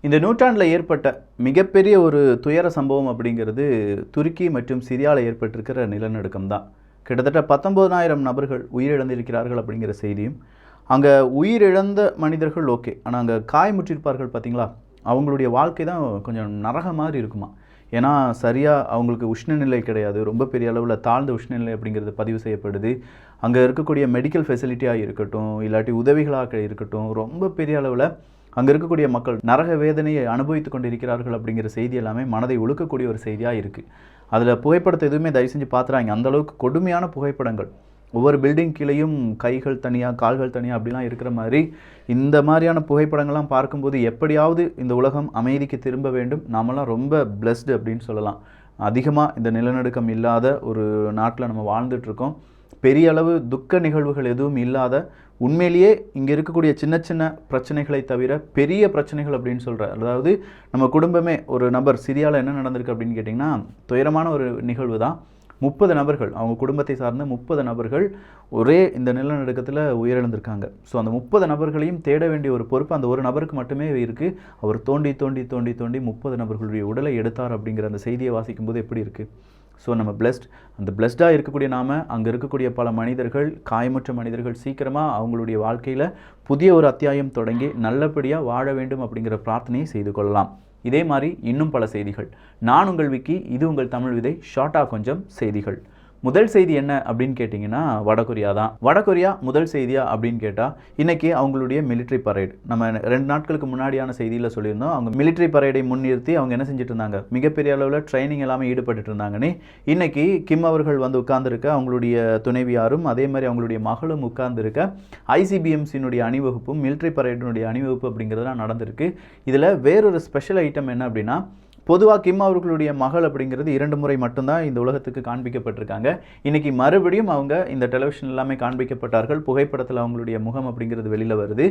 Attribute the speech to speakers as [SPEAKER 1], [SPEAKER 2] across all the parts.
[SPEAKER 1] இந்த நூற்றாண்டில் ஏற்பட்ட மிகப்பெரிய ஒரு துயர சம்பவம் அப்படிங்கிறது துருக்கி மற்றும் சிரியாவில் ஏற்பட்டிருக்கிற நிலநடுக்கம் தான். கிட்டத்தட்ட 19,000 நபர்கள் உயிரிழந்திருக்கிறார்கள் அப்படிங்கிற செய்தியும், அங்கே உயிரிழந்த மனிதர்கள் ஓகே, ஆனால் அங்கே காயமுற்றிருப்பார்கள் பார்த்தீங்களா, அவங்களுடைய வாழ்க்கை தான் கொஞ்சம் நரக மாதிரி இருக்குமா. ஏன்னா சரியாக அவங்களுக்கு உஷ்ணநிலை கிடையாது, ரொம்ப பெரிய அளவில் தாழ்ந்த உஷ்ணநிலை அப்படிங்கிறது பதிவு செய்யப்படுது. அங்கே இருக்கக்கூடிய மெடிக்கல் ஃபெசிலிட்டியாக இருக்கட்டும், இல்லாட்டி உதவிகளாக இருக்கட்டும், ரொம்ப பெரிய அளவில் அங்கே இருக்கக்கூடிய மக்கள் நரக வேதனையை அனுபவித்து கொண்டிருக்கிறார்கள் அப்படிங்கிற செய்தி எல்லாமே மனதை உழுக்கக்கூடிய ஒரு செய்தியாக இருக்குது. அதில் புகைப்படத்தை எதுவுமே தயவு செஞ்சு பார்த்துறாங்க. அந்தளவுக்கு கொடுமையான புகைப்படங்கள், ஒவ்வொரு பில்டிங் கீழேயும் கைகள் தனியாக கால்கள் தனியாக அப்படிலாம் இருக்கிற மாதிரி இந்த மாதிரியான புகைப்படங்கள்லாம் பார்க்கும்போது எப்படியாவது இந்த உலகம் அமைதிக்கு திரும்ப வேண்டும், நாமெல்லாம் ரொம்ப பிளஸ்டு அப்படின்னு சொல்லலாம். அதிகமாக இந்த நிலநடுக்கம் இல்லாத ஒரு நாட்டில் நம்ம வாழ்ந்துட்டுருக்கோம். பெரிய அளவு துக்க நிகழ்வுகள் எதுவும் இல்லாத, உண்மையிலேயே இங்கே இருக்கக்கூடிய சின்ன சின்ன பிரச்சனைகளை தவிர பெரிய பிரச்சனைகள் அப்படின்னு சொல்கிற, அதாவது நம்ம குடும்பமே ஒரு நபர் சிரியாவில் என்ன நடந்திருக்கு அப்படின்னு கேட்டிங்கன்னா துயரமான ஒரு நிகழ்வு தான். 30 நபர்கள், அவங்க குடும்பத்தை சார்ந்த 30 நபர்கள் ஒரே இந்த நிலநடுக்கத்தில் உயிரிழந்திருக்காங்க. ஸோ அந்த 30 நபர்களையும் தேட வேண்டிய ஒரு பொறுப்பு அந்த ஒரு நபருக்கு மட்டுமே இருக்குது. அவர் தோண்டி தோண்டி தோண்டி தோண்டி 30 நபர்களுடைய உடலை எடுத்தார் அப்படிங்கிற அந்த செய்தியை வாசிக்கும்போது எப்படி இருக்குது. ஸோ நம்ம பிளஸ்ட், அந்த பிளஸ்டாக இருக்கக்கூடிய நாம் அங்கே இருக்கக்கூடிய பல மனிதர்கள், காயமுற்ற மனிதர்கள் சீக்கிரமாக அவங்களுடைய வாழ்க்கையில் புதிய ஒரு அத்தியாயம் தொடங்கி நல்லபடியாக வாழ வேண்டும் அப்படிங்கிற பிரார்த்தனையை செய்து கொள்ளலாம். இதே மாதிரி இன்னும் பல செய்திகள். நான் உங்கள் விக்கி, இது உங்கள் தமிழ் விதை. ஷார்ட்டாக கொஞ்சம் செய்திகள். முதல் செய்தி என்ன அப்படின்னு கேட்டிங்கன்னா வடகொரியா தான். வடகொரியா முதல் செய்தியா அப்படின்னு கேட்டால் இன்றைக்கி அவங்களுடைய மிலிட்ரி பரேடு, நம்ம 2 நாட்களுக்கு முன்னாடியான செய்தியில் சொல்லியிருந்தோம். அவங்க மிலிட்ரி பரேடை முன்னிறுத்தி அவங்க என்ன செஞ்சுட்டு இருந்தாங்க, மிகப்பெரிய அளவில் ட்ரைனிங் எல்லாமே ஈடுபட்டு இருந்தாங்கன்னு இன்றைக்கி கிம் அவர்கள் வந்து உட்கார்ந்துருக்க, அவங்களுடைய துணைவியாரும் அதே மாதிரி அவங்களுடைய மகளும் உட்கார்ந்துருக்க ஐசிபிஎம்சியினுடைய அணிவகுப்பும் மிலிட்ரி பரேடினுடைய அணிவகுப்பு அப்படிங்கிறதுலாம் நடந்திருக்கு. இதில் வேறொரு ஸ்பெஷல் ஐட்டம் என்ன அப்படின்னா, பொதுவாக கிம் அவர்களுடைய மகள் அப்படிங்கிறது 2 முறை மட்டும்தான் இந்த உலகத்துக்கு காண்பிக்கப்பட்டிருக்காங்க. இன்றைக்கி மறுபடியும் அவங்க இந்த டெலிவிஷன் எல்லாமே காண்பிக்கப்பட்டார்கள். புகைப்படத்தில் அவங்களுடைய முகம் அப்படிங்கிறது வெளியில் வருது.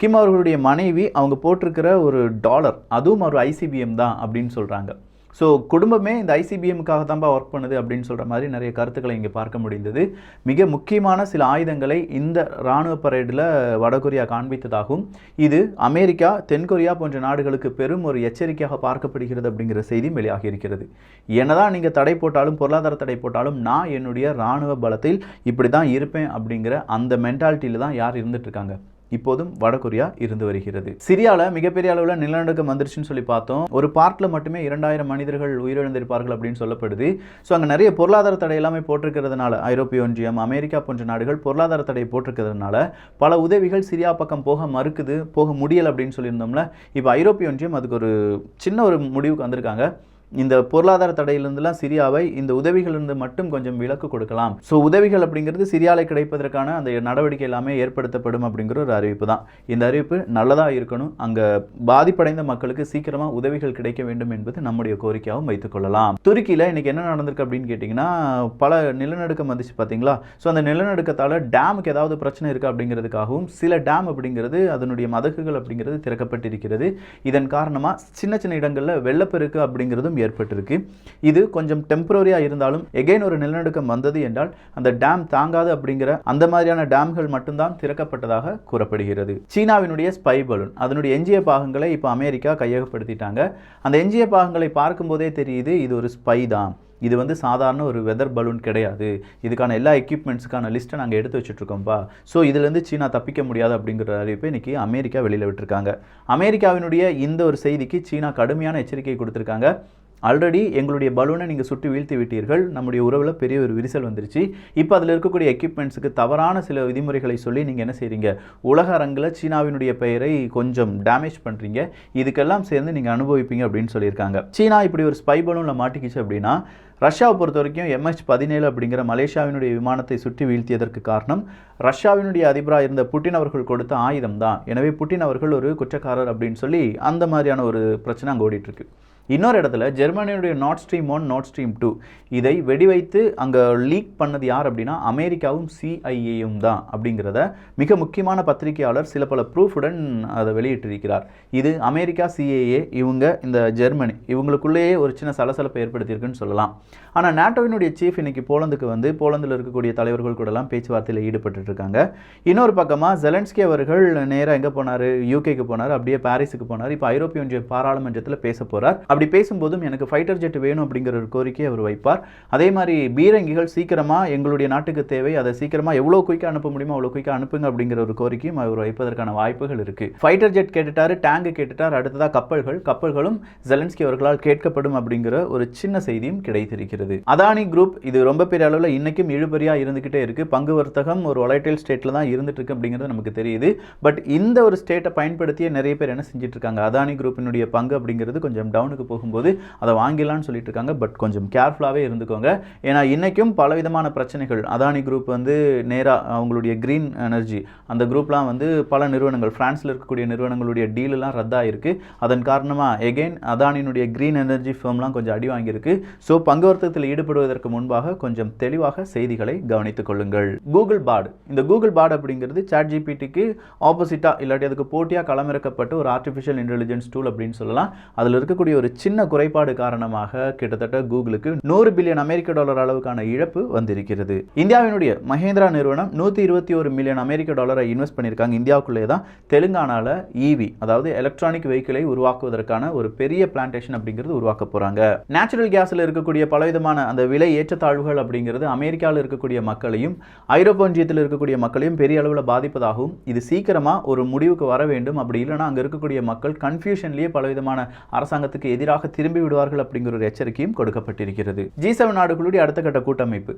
[SPEAKER 1] கிம் அவர்களுடைய மனைவி அவங்க போட்டிருக்கிற ஒரு டாலர், அதுவும் ஒரு ஐசிபிஎம் தான் அப்படின்னு சொல்கிறாங்க. ஸோ குடும்பமே இந்த ஐசிபிஎம்முக்காக தான்ப்பா ஒர்க் பண்ணுது அப்படின்னு சொல்கிற மாதிரி நிறைய கருத்துக்களை இங்கே பார்க்க முடிந்தது. மிக முக்கியமான சில ஆயுதங்களை இந்த இராணுவ பரேடில் வடகொரியா காண்பித்ததாகவும், இது அமெரிக்கா, தென்கொரியா போன்ற நாடுகளுக்கு பெரும் ஒரு எச்சரிக்கையாக பார்க்கப்படுகிறது அப்படிங்கிற செய்தியும் வெளியாகி இருக்கிறது. என்னதான் நீங்கள் தடை போட்டாலும், பொருளாதார தடை போட்டாலும், நான் என்னுடைய இராணுவ பலத்தில் இப்படி தான் இருப்பேன் அப்படிங்கிற அந்த மென்டாலிட்டியில் தான் யார் இருந்துகிட்ருக்காங்க, இப்போதும் வடகொரியா இருந்து வருகிறது. சிரியாவில் மிகப்பெரிய அளவில் நிலநடுக்கம் வந்துருச்சுன்னு சொல்லி பார்த்தோம். ஒரு பார்ட்டில் மட்டுமே 2000 மனிதர்கள் உயிரிழந்திருப்பார்கள் அப்படின்னு சொல்லப்படுது. ஸோ அங்கே நிறைய பொருளாதார தடை எல்லாமே போட்டிருக்கிறதுனால, ஐரோப்பிய ஒன்றியம், அமெரிக்கா போன்ற நாடுகள் பொருளாதார தடை போட்டிருக்கிறதுனால பல உதவிகள் சிரியா பக்கம் போக மறுக்குது, போக முடியலை அப்படின்னு சொல்லியிருந்தோம்ல. இப்போ ஐரோப்பிய ஒன்றியம் அதுக்கு ஒரு சின்ன ஒரு முடிவுக்கு வந்திருக்காங்க. இந்த பொருளாதார தடையிலிருந்துலாம் சிரியாவை இந்த உதவிகளிலிருந்து மட்டும் கொஞ்சம் விலக்கு கொடுக்கலாம். ஸோ உதவிகள் அப்படிங்கிறது சிரியாவில் கிடைப்பதற்கான அந்த நடவடிக்கை எல்லாமே ஏற்படுத்தப்படும் அப்படிங்கிற ஒரு அறிவிப்பு தான். இந்த அறிவிப்பு நல்லதாக இருக்கணும். அங்கே பாதிப்படைந்த மக்களுக்கு சீக்கிரமாக உதவிகள் கிடைக்க வேண்டும் என்பது நம்முடைய கோரிக்கையாகவும் வைத்துக்கொள்ளலாம். துருக்கியில் இன்றைக்கி என்ன நடந்திருக்கு அப்படின்னு கேட்டிங்கன்னா, பல நிலநடுக்கம் வந்துச்சு பார்த்தீங்களா. ஸோ அந்த நிலநடுக்கத்தால் டேமுக்கு ஏதாவது பிரச்சனை இருக்குது அப்படிங்கிறதுக்காகவும் சில டேம் அப்படிங்கிறது அதனுடைய மதகுகள் அப்படிங்கிறது திறக்கப்பட்டிருக்கிறது. இதன் காரணமாக சின்ன சின்ன இடங்களில் வெள்ளப்பெருக்கு அப்படிங்கிறதும் ஏற்பட்டிருக்கு. இது கொஞ்சம் டெம்பரரியாக இருந்தாலும் எகைன் ஒரு நிலநடுக்கம் வந்தது என்றால் அந்த டேம் தாங்காது அப்படிங்கிற அந்த மாதிரியான டேம்கள் மட்டும்தான் திறக்கப்பட்டதாக கூறப்படுகிறது. சீனாவினுடைய ஸ்பை பலூன், அதனுடைய எஞ்சிய பாகங்களை இப்போ அமெரிக்கா கையகப்படுத்திட்டாங்க. அந்த எஞ்சிய பாகங்களை பார்க்கும்போதே தெரியுது இது ஒரு ஸ்பை தான். இது வந்து சாதாரண ஒரு வெதர் பலூன் கிடையாது. இதுக்கான எல்லா எக்யூப்மெண்ட்ஸுக்கான லிஸ்ட்டை நாங்கள் எடுத்து வச்சுட்ருக்கோம்ப்பா. ஸோ இதுலேருந்து சீனா தப்பிக்க முடியாது அப்படிங்கிற அறிவிப்பை இன்றைக்கி அமெரிக்கா வெளியில் விட்டுருக்காங்க. அமெரிக்காவினுடைய இந்த ஒரு செய்திக்கு சீனா கடுமையான எச்சரிக்கை கொடுத்துருக்காங்க. ஆல்ரெடி எங்களுடைய பலூனை நீங்கள் சுட்டு வீழ்த்தி விட்டீர்கள், நம்முடைய உறவில் பெரிய ஒரு விரிசல் வந்துருச்சு. இப்போ அதில் இருக்கக்கூடிய எக்யூப்மெண்ட்ஸுக்கு தவறான சில விதிமுறைகளை சொல்லி நீங்கள் என்ன செய்கிறீங்க, உலக அரங்கில் சீனாவினுடைய பெயரை கொஞ்சம் டேமேஜ் பண்ணுறீங்க, இதுக்கெல்லாம் சேர்ந்து நீங்கள் அனுபவிப்பீங்க அப்படின்னு சொல்லியிருக்காங்க. சீனா இப்படி ஒரு ஸ்பை பலூனில் மாட்டிக்கிச்சு அப்படின்னா, ரஷ்யாவை பொறுத்த வரைக்கும் MH17 அப்படிங்கிற மலேசியாவினுடைய விமானத்தை சுற்றி வீழ்த்தியதற்கு காரணம் ரஷ்யாவினுடைய அதிபராக இருந்த புட்டின் அவர்கள் கொடுத்த ஆயுதம் தான். எனவே புட்டின் அவர்கள் ஒரு குற்றக்காரர் அப்படின்னு சொல்லி அந்த மாதிரியான ஒரு பிரச்சனை அங்கே ஓடிட்டுருக்கு. இன்னொரு இடத்துல ஜெர்மனியுடைய நார்ட் ஸ்ட்ரீம் 1 நார்ட் ஸ்ட்ரீம் 2 இதை வெடிவைத்து அங்கே லீக் பண்ணது யார் அப்படின்னா அமெரிக்காவும் சிஐஏயும் தான் அப்படிங்கிறத மிக முக்கியமான பத்திரிகையாளர் சில பல ப்ரூஃபுடன் அதை வெளியிட்டிருக்கிறார். இது அமெரிக்கா, சிஏஏ, இவங்க இந்த ஜெர்மனி இவங்களுக்குள்ளேயே ஒரு சின்ன சலசலப்பை ஏற்படுத்தியிருக்குன்னு சொல்லலாம். ஆனால் நாட்டோவினுடைய சீஃப் இன்னைக்கு போலந்துக்கு வந்து போலந்தில் இருக்கக்கூடிய தலைவர்கள் கூடலாம் பேச்சுவார்த்தையில் ஈடுபட்டு இருக்காங்க. இன்னொரு பக்கமாக ஜெலன்ஸ்கி அவர்கள் நேராக எங்கே போனார்? யூகேக்கு போனார், அப்படியே பாரிஸுக்கு போனார். இப்போ ஐரோப்பிய ஒன்றிய பாராளுமன்றத்தில் பேச போகிறார். அப்படி பேசும்போதும் எனக்கு ஃபைட்டர் ஜெட் வேணும் அப்படிங்கிற ஒரு கோரிக்கையை அவர் வைப்பார். அதே மாதிரி பீரங்கிகள் சீக்கிரமாக எங்களுடைய நாட்டுக்கு தேவை, அதை சீக்கிரமாக எவ்வளோ குயிக்காக அனுப்ப முடியுமோ அவ்வளோ குயிக்காக அனுப்புங்க அப்படிங்கிற ஒரு கோரிக்கையும் அவர் வைப்பதற்கான வாய்ப்புகள் இருக்குது. ஃபைட்டர் ஜெட் கேட்டுட்டார், டேங்கு கேட்டுட்டார், அடுத்ததாக கப்பல்களும் ஜெலன்ஸ்கி அவர்களால் கேட்கப்படும் அப்படிங்கிற ஒரு சின்ன செய்தியும் கிடைத்திருக்கிறது. அதானி குரூப் இது ரொம்ப பெரிய அளவில் இன்னைக்கும் இழுபறியாக இருந்துகிட்டே இருக்குது. பங்கு வர்த்தகம் ஒரு வொலைடைல் ஸ்டேட்டில் தான் இருந்துட்டு இருக்கு அப்படிங்கிறது நமக்கு தெரியுது. பட் இந்த ஒரு ஸ்டேட்டை பயன்படுத்திய நிறைய பேர் என்ன செஞ்சுட்டு இருக்காங்க, அதானி குரூப்பினுடைய பங்கு அப்படிங்கிறது கொஞ்சம் டவுனுக்கு போகும்போது அதை வாங்கிடலான்னு சொல்லிட்டு இருக்காங்க. பட் கொஞ்சம் கேர்ஃபுல்லாகவே இருந்துக்கோங்க. ஏன்னா இன்னைக்கும் பலவிதமான பிரச்சனைகள். அதானி குரூப் வந்து நேராக அவங்களுடைய கிரீன் எனர்ஜி அந்த குரூப்லாம் வந்து பல நிறுவனங்கள் பிரான்ஸில் இருக்கக்கூடிய நிறுவனங்களுடைய டீலெலாம் ரத்தாயிருக்கு. அதன் காரணமாக எகெயின் அதானியினுடைய கிரீன் எனர்ஜி ஃபேம்லாம் கொஞ்சம் அடி வாங்கியிருக்கு. ஸோ பங்கு வர்த்தகத்தில் ஈடுபடுவதற்கு முன்பாக கொஞ்சம் தெளிவாக செய்திகளை கவனித்துக் கொள்ளுங்கள். கூகுள் பாட், இந்த கூகுள் பாட் அப்படிங்கிறது சாட் ஜிபிடிக்கு ஆப்போசிட்டாக இல்லாட்டி அதுக்கு போட்டியாக களமிறக்கப்பட்ட ஒரு ஆர்டிஃபிஷியல் இன்டெலிஜென்ஸ் டூல் அப்படின்னு சொல்லலாம். அதில் இருக்கக்கூடிய ஒரு சின்ன குறைபாடு காரணமாக கிட்டத்தட்ட கூகுளுக்கு $100 பில்லியன் அளவுக்கான இழப்பு வந்திருக்கிறது. இந்தியாவினுடைய மஹேந்திரா நிறுவனம் $121 மில்லியன் இன்வெஸ்ட் பண்ணியிருக்காங்க. இந்தியாவுக்குள்ளே தான் தெலுங்கானாவில் ஈவி அதாவது எலக்ட்ரானிக் வெஹிக்கிளை உருவாக்குவதற்கான ஒரு பெரிய பிளான்டேஷன் அப்படிங்கிறது உருவாக்க போகிறாங்க. நேச்சுரல் கேஸில் இருக்கக்கூடிய பலவிதமான அந்த விலை ஏற்றத்தாழ்வுகள் அப்படிங்கிறது அமெரிக்காவில் இருக்கக்கூடிய மக்களையும் ஐரோப்பிய ஒன்றியத்தில் இருக்கக்கூடிய மக்களையும் பெரிய அளவில் பாதிப்பதாகவும் இது சீக்கிரமாக ஒரு முடிவுக்கு வர வேண்டும். அப்படி இல்லைனா அங்கே இருக்கக்கூடிய மக்கள் கன்ஃபியூஷன்லேயே பலவிதமான அரசாங்கத்துக்கு எதிராக திரும்பி விடுவார்கள் அப்படிங்கிற ஒரு எச்சரிக்கையும் கொடுக்கப்பட்டிருக்கிறது. G7 நாடுகளுடைய அடுத்த கட்ட கூட்டமைப்பு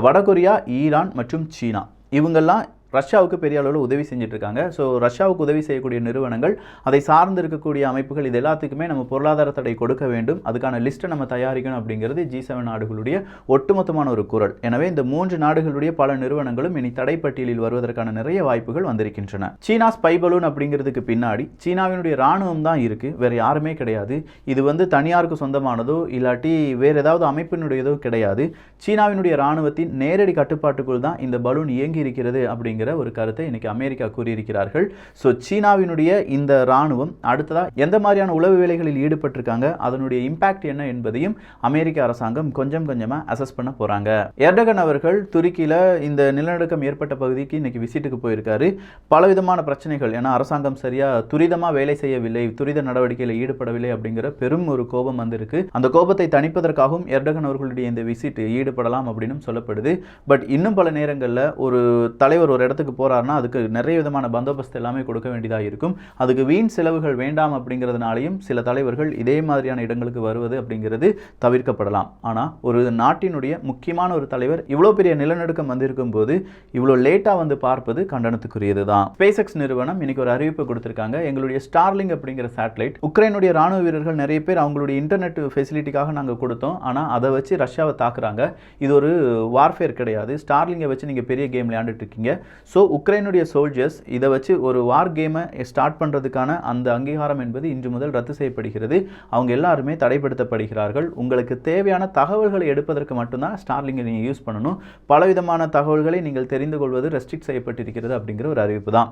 [SPEAKER 1] வடகொரியா, ஈரான் மற்றும் சீனா இவங்கெல்லாம் ரஷ்யாவுக்கு பெரிய அளவில் உதவி செஞ்சுட்டு இருக்காங்க. ஸோ ரஷ்யாவுக்கு உதவி செய்யக்கூடிய நிறுவனங்கள், அதை சார்ந்து இருக்கக்கூடிய அமைப்புகள், இது எல்லாத்துக்குமே நம்ம பொருளாதார தடை கொடுக்க வேண்டும், அதுக்கான லிஸ்ட்டை நம்ம தயாரிக்கணும் அப்படிங்கிறது G7 நாடுகளுடைய ஒட்டுமொத்தமான ஒரு குரல். எனவே இந்த 3 நாடுகளுடைய பல நிறுவனங்களும் இனி தடைப்பட்டியலில் வருவதற்கான நிறைய வாய்ப்புகள் வந்திருக்கின்றன. சீனா ஸ்பை பலூன் அப்படிங்கிறதுக்கு பின்னாடி சீனாவினுடைய ராணுவம் தான் இருக்கு, வேற யாருமே கிடையாது. இது வந்து தனியாருக்கு சொந்தமானதோ இல்லாட்டி வேற ஏதாவது அமைப்பினுடையதோ கிடையாது. சீனாவினுடைய ராணுவத்தின் நேரடி கட்டுப்பாட்டுக்குள் தான் இந்த பலூன் இயங்கி இருக்கிறது அப்படிங்கிற ஒரு கருத்தை இன்னைக்கு அமெரிக்கா கூறியிருக்கிறார்கள். ஸோ சீனாவினுடைய இந்த ராணுவம் அடுத்ததாக எந்த மாதிரியான உளவு வேலைகளில் ஈடுபட்டிருக்காங்க, அதனுடைய இம்பாக்ட் என்ன என்பதையும் அமெரிக்க அரசாங்கம் கொஞ்சம் கொஞ்சமாக அசஸ் பண்ண போறாங்க. எர்டகன் அவர்கள் துருக்கியில் இந்த நிலநடுக்கம் ஏற்பட்ட பகுதிக்கு இன்னைக்கு விசிட்டுக்கு போயிருக்காரு. பலவிதமான பிரச்சனைகள், ஏன்னா அரசாங்கம் சரியா துரிதமாக வேலை செய்யவில்லை, துரித நடவடிக்கையில் ஈடுபடவில்லை அப்படிங்கிற பெரும் ஒரு கோபம் வந்திருக்கு. அந்த கோபத்தை தணிப்பதற்காகவும் எர்டகன் அவர்களுடைய இந்த விசிட் ஈடுபடலாம் அப்படின்னு சொல்லப்படுது. பட் இன்னும் பல நேரங்களில் ஒரு தலைவர் ஒரு இடத்துக்கு போறாருன்னா அதுக்கு நிறைய விதமான பந்தோபஸ்து எல்லாமே கொடுக்க வேண்டியதாக இருக்கும். அதுக்கு வீண் செலவுகள் வேண்டாம் அப்படிங்கிறதுனாலையும் சில தலைவர்கள் இதே மாதிரியான இடங்களுக்கு வருவது அப்படிங்கிறது தவிர்க்கப்படலாம். ஆனால் ஒரு நாட்டினுடைய முக்கியமான ஒரு தலைவர் இவ்வளோ பெரிய நிலநடுக்கம் வந்திருக்கும் போது இவ்வளோ லேட்டாக வந்து பார்ப்பது கண்டனத்துக்குரியது தான். SpaceX நிறுவனம் இன்னைக்கு ஒரு அறிவிப்பு கொடுத்திருக்காங்க. எங்களுடைய ஸ்டார்லிங் அப்படிங்கிற சேட்டலைட் உக்ரைனுடைய ராணுவ வீரர்கள் நிறைய பேர் அவங்களுடைய இன்டர்நெட் ஃபெசிலிட்டிக்காக நாங்கள் கொடுத்தோம். ஆனால் அதை வச்சு ரஷ்யாவை தாக்குறாங்க. இது ஒரு வார்ஃபேர் கிடையாது. ஸ்டார்லிங்கை வச்சு நீங்கள் பெரிய கேம் விளையாண்டுட்டு இருக்கீங்க. ஸோ உக்ரைனுடைய சோல்ஜர்ஸ் இதை வச்சு ஒரு வார் கேமை ஸ்டார்ட் பண்ணுறதுக்கான அந்த அங்கீகாரம் என்பது இன்று முதல் ரத்து செய்யப்படுகிறது. அவங்க எல்லாருமே தடைப்படுத்தப்படுகிறார்கள். உங்களுக்கு தேவையான தகவல்களை எடுப்பதற்கு மட்டும்தான் ஸ்டார்லிங்கை நீங்கள் யூஸ் பண்ணணும். பலவிதமான தகவல்களை நீங்கள் தெரிந்து கொள்வது ரெஸ்ட்ரிக்ட் செய்யப்பட்டிருக்கிறது அப்படிங்கிற ஒரு அறிவிப்பு தான்.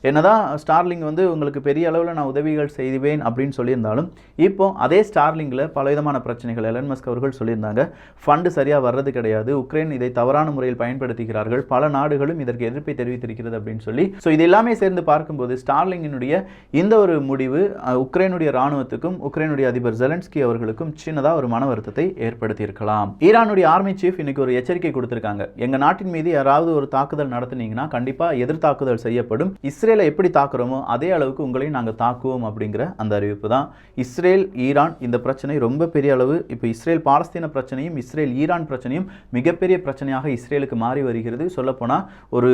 [SPEAKER 1] என்னதான் ஸ்டார்லிங் வந்து உங்களுக்கு பெரிய அளவில் நான் உதவிகள் செய்வேன் அப்படின்னு சொல்லியிருந்தாலும் இப்போ அதே ஸ்டார்லிங்கில் பலவிதமான பிரச்சனைகள் எலன் மஸ்க் அவர்கள் சொல்லியிருந்தாங்க. ஃபண்டு சரியாக வர்றது கிடையாது, உக்ரைன் இதை தவறான முறையில் பயன்படுத்துகிறார்கள், பல நாடுகளும் இதற்கு எதிர்ப்பை தெரிவித்திருக்கிறது அப்படின்னு சொல்லி. ஸோ இது எல்லாமே சேர்ந்து பார்க்கும்போது ஸ்டார்லிங்கினுடைய இந்த ஒரு முடிவு உக்ரைனுடைய ராணுவத்துக்கும் உக்ரைனுடைய அதிபர் ஜெலன்ஸ்கி அவர்களுக்கும் சின்னதாக ஒரு மன வருத்தத்தை ஏற்படுத்தியிருக்கலாம். ஈரானுடைய ஆர்மி சீஃப் இன்னைக்கு ஒரு எச்சரிக்கை கொடுத்திருக்காங்க. எங்கள் நாட்டின் மீது யாராவது ஒரு தாக்குதல் நடத்தினீங்கன்னா கண்டிப்பாக எதிர் தாக்குதல் செய்யப்படும். இஸ்ரேலை எப்படி தாக்குறோமோ அதே அளவுக்கு உங்களையும் நாங்கள் தாக்குவோம் அப்படிங்கிற அந்த அறிவிப்பு தான். இஸ்ரேல் ஈரான் இந்த பிரச்சனை ரொம்ப பெரிய அளவு, இப்போ இஸ்ரேல் பாலஸ்தீன பிரச்சனையும் இஸ்ரேல் ஈரான் பிரச்சனையும் மிகப்பெரிய பிரச்சனையாக இஸ்ரேலுக்கு மாறி வருகிறது. சொல்லப்போனால் ஒரு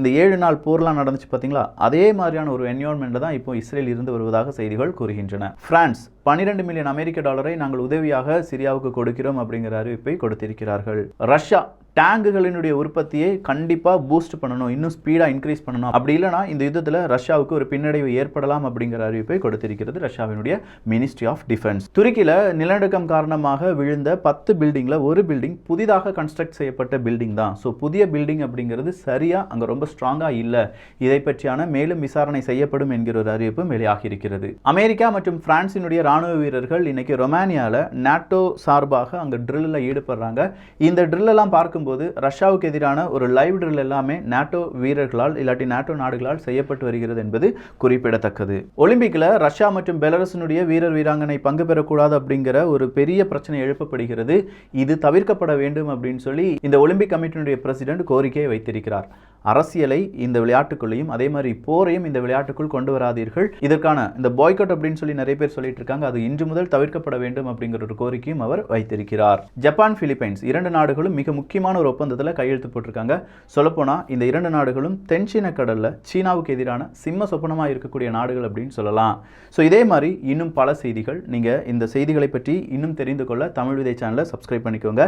[SPEAKER 1] இந்த 7 நாள் போர்லாம் நடந்துச்சு பார்த்தீங்களா, அதே மாதிரியான ஒரு என்விரான்மெண்ட் தான் இப்போ இஸ்ரேல் இருந்து வருவதாக செய்திகள் கூறுகின்றன. பிரான்ஸ் $12 மில்லியன் நாங்கள் உதவியாக சிரியாவுக்கு கொடுக்கிறோம் அப்படிங்கிற அறிவிப்பை கொடுத்திருக்கிறார்கள். ரஷ்யா டேங்குகளினுடைய உற்பத்தியை கண்டிப்பாக பூஸ்ட் பண்ணணும், இன்னும் ஸ்பீடாக இன்க்ரீஸ் பண்ணணும். அப்படி இல்லைனா இந்த யுத்தத்தில் ரஷ்யாவுக்கு ஒரு பின்னடைவு ஏற்படலாம் அப்படிங்கிற அறிவிப்பை கொடுத்திருக்கிறது ரஷ்யாவினுடைய மினிஸ்ட்ரி ஆஃப் டிஃபென்ஸ். துருக்கியில் நிலநடுக்கம் காரணமாக விழுந்த 10 பில்டிங்கில் ஒரு பில்டிங் புதிதாக கன்ஸ்ட்ரக்ட் செய்யப்பட்ட பில்டிங் தான். ஸோ புதிய பில்டிங் அப்படிங்கிறது சரியாக அங்கே ரொம்ப ஸ்ட்ராங்காக இல்லை. இதை பற்றியான மேலும் விசாரணை செய்யப்படும் என்கிற ஒரு அறிவிப்பு வெளியாகி இருக்கிறது. அமெரிக்கா மற்றும் பிரான்சினுடைய ராணுவ வீரர்கள் இன்னைக்கு ரொமானியாவில் நாட்டோ சார்பாக அங்கே ட்ரில்லில் ஈடுபடுறாங்க. இந்த ட்ரில்லெல்லாம் பார்க்கும்போது ரஷ்யாவுக்கு எதிரான ஒரு லைவ் ட்ரில் எல்லாமே நாட்டோ வீரர்களால் இல்லாட்டி நாட்டோ நாடுகளால் செய்யப்பட்டு வருகிறது என்பது குறிப்பிடத்தக்கது. ஒலிம்பிக்கில் ரஷ்யா மற்றும் பெலரஸினுடைய வீரர் வீராங்கனை பங்கு பெறக்கூடாது அப்படிங்கிற ஒரு பெரிய பிரச்சனை எழுப்பப்படுகிறது. இது தவிர்க்கப்பட வேண்டும் அப்படின்னு சொல்லி இந்த ஒலிம்பிக் கமிட்டியினுடைய பிரசிடென்ட் கோரிக்கையை வைத்திருக்கிறார். அரசியலை இந்த விளையாட்டுக்குள்ளையும் அதே மாதிரி போரையும் இந்த விளையாட்டுக்குள் கொண்டு வராதீர்கள், இதற்கான இந்த பாய்காட் அப்படின்னு சொல்லி நிறைய பேர் சொல்லிட்டு இருக்காங்க, அது இன்று முதல் தவிர்க்கப்பட வேண்டும் அப்படிங்கிற ஒரு கோரிக்கையும் அவர் வைத்திருக்கிறார். ஜப்பான், பிலிப்பைன்ஸ் 2 நாடுகளும் மிக முக்கியமான ஒரு ஒப்பந்தத்தில் கையெழுத்து போட்டிருக்காங்க. சொல்லப்போனால் இந்த 2 நாடுகளும் தென்சீன கடலில் சீனாவுக்கு எதிரான சிம்ம சொப்பனமாக இருக்கக்கூடிய நாடுகள் அப்படின்னு சொல்லலாம். ஸோ இதே மாதிரி இன்னும் பல செய்திகள், நீங்கள் இந்த செய்திகளை பற்றி இன்னும் தெரிந்து கொள்ள தமிழ் விதை சேனலை சப்ஸ்கிரைப் பண்ணிக்கோங்க.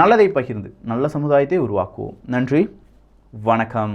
[SPEAKER 1] நல்லதை பகிர்ந்து நல்ல சமுதாயத்தை உருவாக்குவோம். நன்றி, வணக்கம்.